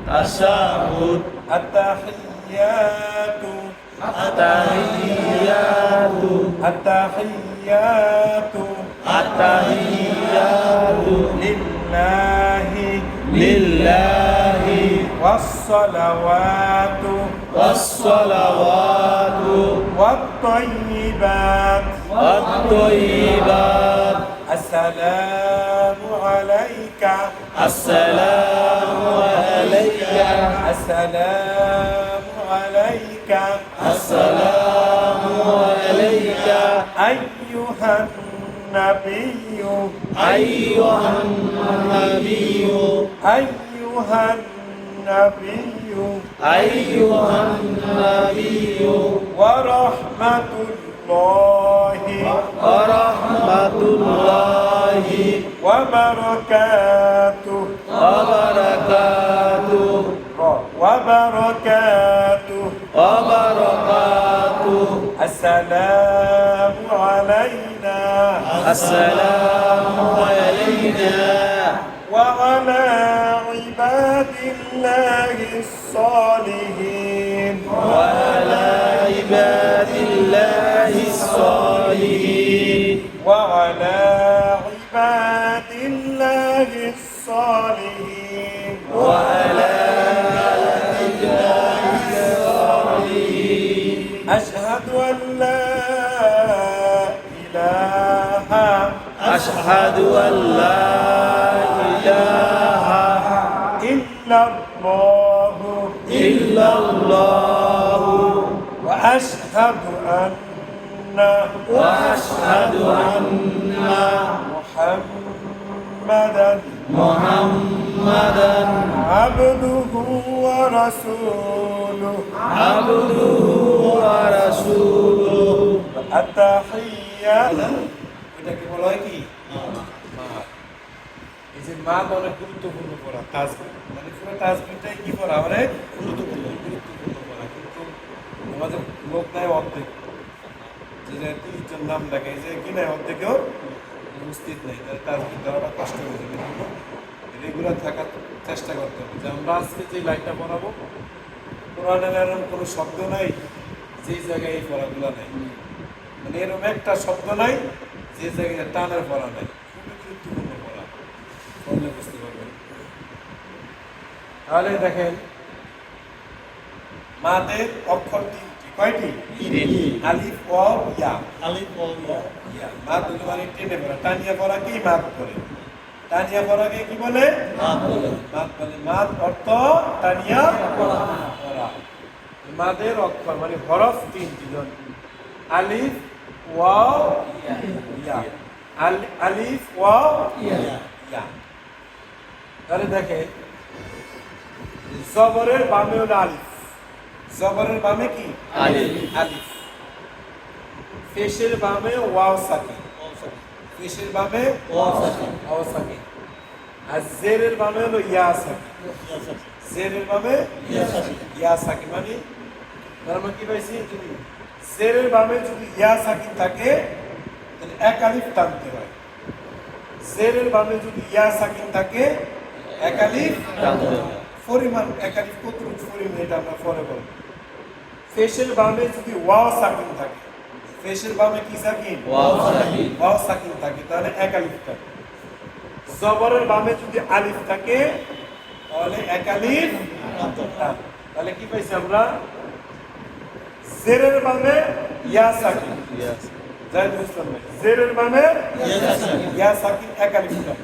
তাশাহুদ আত-তাহিয়াতু আত-তাহিয়াতু আত-তাহিয়াতু আত-তাহিয়াতু লিল্লাহি লিল্লাহি ওয়াস-সালাওয়াতু ওয়াস-সালাওয়াতু ওয়াত-তাইয়্যিবাত ওয়াত-তাইয়্যিবাত আসসালামু আলাইকা আসসালামু আলাইকা আসসালামু আলাইকা আসসালামু আলাইকা আইয়ুহান নাবিয়্যু আইয়ুহান নাবিয়্যু আইয়ুহান নাবিয়্যু আইয়ুহান নাবিয়্যু ওয়া রাহমাতুল্লাহি ওয়া রাহমাতুল্লাহি ওয়া বারাকাতুহু ওয়া বারাকাতুহু ওয়া বারাকাতুহু ওয়া বারাকাতুহু আসসালামু আলাইনা আসসালামু আলাইনা وعلى عباد الله الصالحين وعلى عباد الله الصالحين وعلى عباد الله الصالحين وعلى عباد الصالحين أشهد أن لا إله أشهد أن لا إله إلا الله إلا الله وأشهد أن وأشهد أن محمدا محمدا عبده ورسوله عبده ورسوله التحيات এটাকে বলা হয় কি এই যে মা অনেক গুরুত্বপূর্ণ পড়া তাজবিদ মানে পুরো তাজবিদটাই কি পড়া অনেক গুরুত্বপূর্ণ পড়া কিন্তু আমাদের লোক নাই অর্ধেক যে 30 জন নাম ডাকে এই যে কি নাই অর্ধেকেও উপস্থিত নেই তাহলে তাজবিদ দেওয়াটা কষ্ট হয়ে যাবে কিন্তু রেগুলার থাকার চেষ্টা করতে হবে যে আমরা আজকে যে লাইনটা পড়াবো কোরআনের এরকম কোনো শব্দ নাই যেই জায়গায় এই পড়াগুলো নাই মানে এরকম একটা শব্দ নাই যে জায়গায় টানের পড়া নাই খুবই গুরুত্বপূর্ণ পড়া পড়লে বুঝতে পারবেন তাহলে দেখেন মাদের অক্ষর তিনটি কয়টি আলিফ ও ইয়া আলিফ ও ইয়া মাদ মানে টেনে পড়া টানিয়া পড়া কি মাদ করে টানিয়া পড়াকে কি বলে মাদ বলে মাদ অর্থ টানিয়া পড়া মাদের অক্ষর মানে হরফ তিনটি আলিফ ওয়াও ইয়া আলিফ ওয়াও ইয়া তাহলে দেখেন জবরের বামে হলো আলিফ জবরের বামে কি আলিফ আলিফ পেশের বামে ওয়াও সাকিন পেশের বামে ওয়াও সাকিন আর জেরের বামে হলো ইয়া সাকিন জেরের বামে ইয়া সাকিন মানে আমরা কি পাইছি যদি জেরের বামে যদি ইয়া সাকিন থাকে তাহলে এক আলিফ টানতে হয় জেরের বামে যদি ইয়া সাকিন থাকে এক আলিফ টানতে হয় পরিমাণ এক আলিফ কতটুকু পরিমাণ এটা আমরা পরে বলবো পেশের বামে যদি ওয়াও সাকিন থাকে পেশের বামে কি সাকিন ওয়াও সাকিন থাকে তাহলে এক আলিফ টান জবরের বামে যদি আলিফ থাকে তাহলে এক আলিফ টান তাহলে কি পাইছি আমরা জেরের বামে ইয়া সাকিন জাহিদ ইসলাম ভাই জেরের বামে ইয়া সাকিন এক আলিফ টান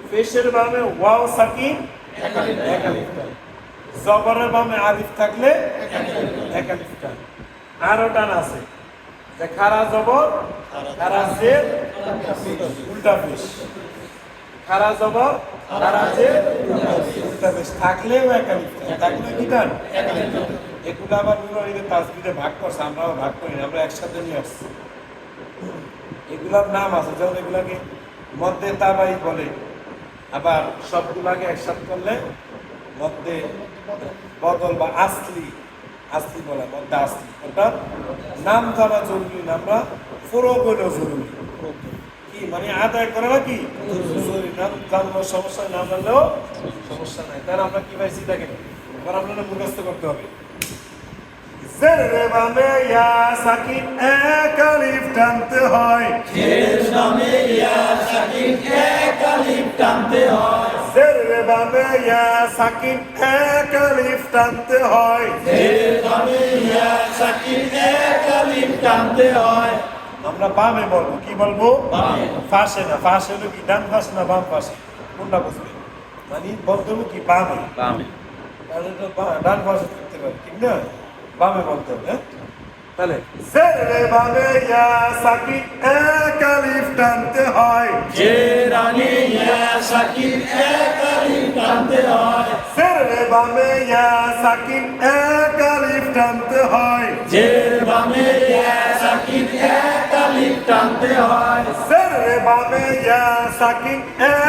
পেশের বামে ওয়াও সাকিন এক আলিফ টান জবরের বামে আলিফ থাকলে এক আলিফ টান আরো টান আছে যে খারা জবর খারা জের উল্টা পেশ খারা জবর খারা জের উল্টা পেশ থাকলেও এক আলিফ টান থাকলে কি টান এগুলো আবার নুরানিদের তাজবিদে ভাগ করছে আমরাও ভাগ করি না আমরা একসাথে নিয়ে আসছি এগুলার নাম আছে যেমন এগুলাকে মধ্যে তাবাই বলে আবার সবগুলাকে একসাথে করলে মধ্যে বদল বা আসলি আসলি বলা মধ্যে আসলি অর্থাৎ নাম জানা জরুরি না আমরা ফরক হলেও জরুরি কি মানে আদায় করে নাকি জরুরি না জানবার সমস্যা না জানলেও সমস্যা নাই। তাহলে আমরা কি পাইছি দেখেন, এবার আপনাদের মুখস্থ করতে হবে। জেরে বামে ইয়া সাকিন এক আলিফ টানতে হয়, জেরের বামে ইয়া সাকিন এক আলিফ টানতে হয়, জেরে বামে ইয়া সাকিন এক আলিফ টানতে হয়। জেরের বামে ইয়া সাকিন এক আলিফ টানতে হয়। আমরা বামে বলবো, কি বলবো? বামে। পাশে না, পাশে হলো কি ডান পাশে না বাম পাশে, কোনটা বুঝবে? মানে বলতে হবে কি বামে, বামে। তাহলে তো ডান পাশে থাকতে পারে, ঠিক না? বামে বলতে হবে। হ্যাঁ তাহলে জেরে বামে ইয়া সাকিন এক আলিফ টানতে হয়, জেরানি ইয়া সাকিন এক আলিফ টানতে হয়, জেরে বামে ইয়া সাকিন এক আলিফ টানতে হয়, জেরের বামে ইয়া সাকিন এক আলিফ টানতে হয়, জেরে বামে ইয়া সাকিন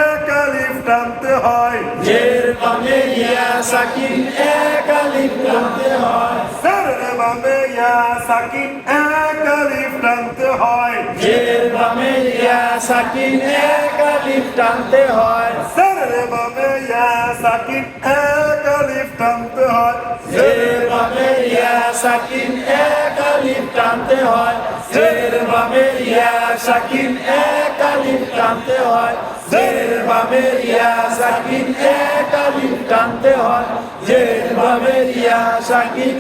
এক আলিফ টানতে হয়, জেরের বামে ইয়া সাকিন এক আলিফ টানতে হয়, জেরে বামে ইয়া সাকিন এক আলিফ টানতে হয়, জেরের বামে ইয়া সাকিন এক আলিফ টানতে হয়, জেরে বামে ইয়া সাকিন এক আলিফ টানতে হয়, জেরের বামে ইয়া সাকিন এক আলিফ টানতে হয়, জেরের বামে ইয়া সাকিন এক আলিফ টানতে হয়, জেরের বামে ইয়া সাকিন এক আলিফ টানতে হয়, জেরের বামে ইয়া সাকিন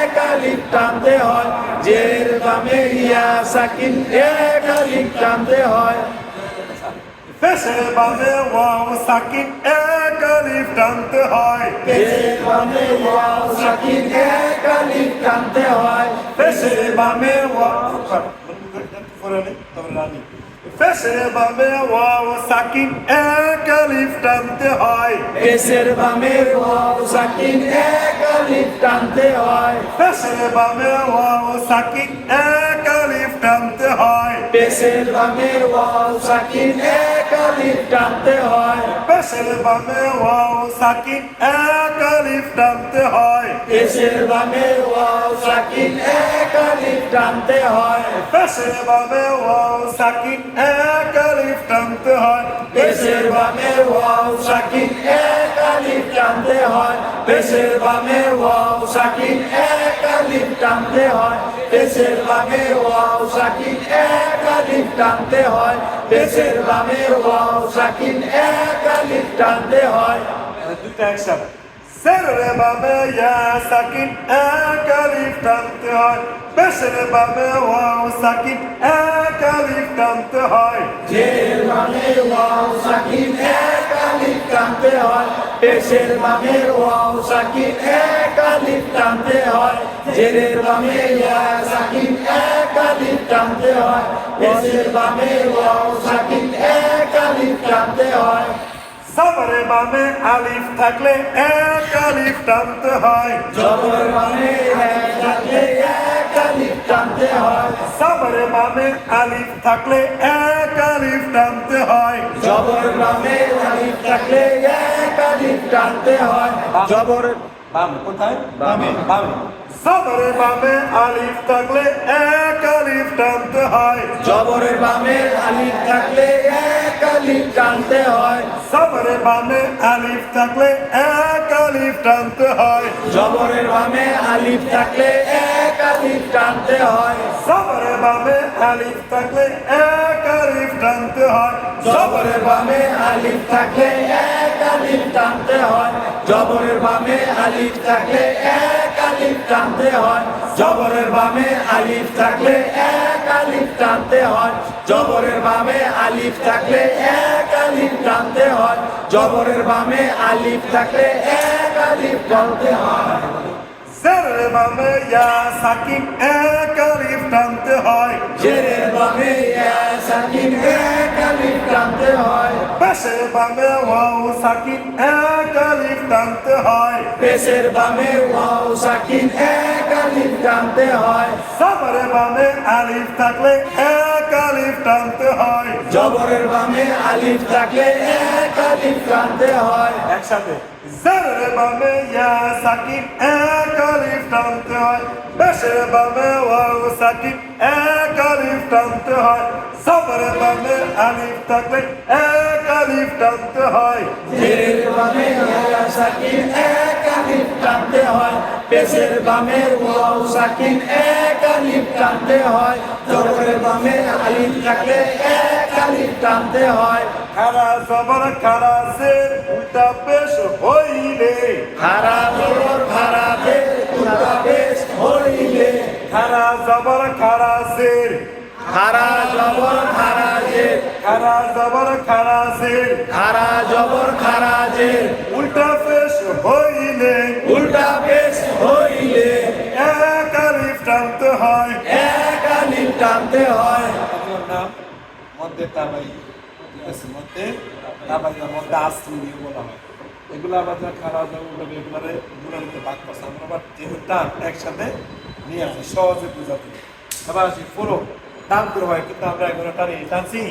এক আলিফ টানতে হয়, জেরের বামে ইয়া সাকিন এক আলিফ টানতে হয়, পেশের বামে ওয়াও সাকিন এক আলিফ টানতে হয়, জেরের বামে ইয়া সাকিন এক আলিফ টানতে হয়, পেশের বামে ওয়াও পেশের বামে ওয়াও সাকিন এক আলিফ টানতে হয়, পেশের বামে ওয়াও সাকিন এক আলিফ টানতে হয়, পেশের বামে ওয়াও সাকিন এক আলিফ টানতে হয়, পেশের বামে ওয়াও সাকিন এক আলিফ টানতে হয়, পেশের বামে ওয়াও সাকিন এক আলিফ টানতে হয়, পেশের বামে ওয়াও সাকিন এক আলিফ টানতে হয়, পেশের বামে ওয়াও সাকিন এক আলিফ টানতে হয়, পেশের বামে ওয়াও সাকিন এক আলিফ টানতে হয়, পেশের বামে ওয়াও সাকিন এক আলিফ টানতে হয়, পেশের বামে ওয়াও সাকিন এক আলিফ টানতে হয়, পেশের বামে ওয়াও সাকিন এক আলিফ টানতে হয়, দুটা একসাথে জেরে বামে ইয়া সাকিন এক আলিফ টানতে হয়, পেশের বামে ওয়াও সাকিন এক আলিফ টানতে হয়, জেরের বামে ওয়াও সাকিন এক আলিফ টানতে হয়, পেশের বামে ওয়াও সাকিন এক আলিফ টানতে হয়, জেরের বামে ইয়া সাকিন এক আলিফ টানতে হয়, পেশের বামে ওয়াও সাকিন এক আলিফ টানতে হয়, জবরে বামে আলিফ থাকলে এক আলিফ টানতে হয়, জবর বামে এক থাকলে এক আলিফ টানতে হয়, জবরে বামে আলিফ থাকলে এক আলিফ টানতে হয়, জবর বামে আলিফ থাকলে এক আলিফ টানতে হয়, জবর বাম কোথায়? বামে। বামে জবরে বামে আলিফ থাকলে এক আলিফ টানতে হয়, জবরের বামে আলিফ থাকলে এক আলিফ টানতে হয়, জবরে বামে আলিফ থাকলে এক আলিফ টানতে হয়, জবরের বামে আলিফ থাকলে এক আলিফ টানতে হয়, জবরে বামে আলিফ থাকলে এক আলিফ টানতে হয়, জবরের বামে আলিফ থাকলে এক আলিফ টানতে হয়, জবরের বামে আলিফ থাকলে এক আলিফ টানতে হয়, জবরের বামে আলিফ থাকলে এক আলিফ টানতে হয়, জবরের বামে আলিফ থাকলে এক আলিফ টানতে হয়, জবরের বামে আলিফ থাকলে এক আলিফ টানতে হয়, জেরে বামে ইয়া সাকিন এক আলিফ টানতে হয়, জেরের বামে ইয়া সাকিন এক আলিফ টানতে হয়, পেশের বামে ওয়াও সাকিন এক আলিফ টানতে হয়, পেশের বামে ওয়াও সাকিন এক আলিফ টানতে হয়, জবরে বামে আলিফ থাকলে এক আলিফ টানতে হয়, জবরের বামে আলিফ থাকলে এক আলিফ টানতে হয়, একসাথে জেরে বামে ইয়া সাকিন এক আলিফ টানতে হয়, পেশের বামে ওয়াও সাকিন এক আলিফ টানতে হয় জবরের বামে আলিফ থাকলে এক আলিফ টানতে হয় জেরের বামে ইয়া সাকিন এক আলিফ টানতে হয় পেশের বামে ওয়াও সাকিন এক আলিফ টানতে হয় জবরের বামে আলিফ থাকলে এক আলিফ টানতে হয় খারা জবর খারা জের উল্টা পেশ হইলে খারা জবর খারা জের উল্টা পেশ হইলে খারা জবর খারা জের খারা জবর খারা জের খারা জবর খারা জের খারা জবর খারা জের উল্টা পেশ হইলে উল্টা পেশ হইলে এক আলিফ টানতে হয় এক আলিফ টানতে হয় আপনার নাম মধ্যে তাবাই ঠিক আছে মধ্যে তাবাই মধ্যে আসলি বলা হয় এগুলো আবার যা খারাপ যাবে এগুলারে গুণালিতে ভাগ করছে আমরা আবার যেহেতু একসাথে নিয়ে আসি সহজে বুঝাতে এবার আসি পুরো টান করে হয় কিন্তু আমরা এগুলো টানি টানছি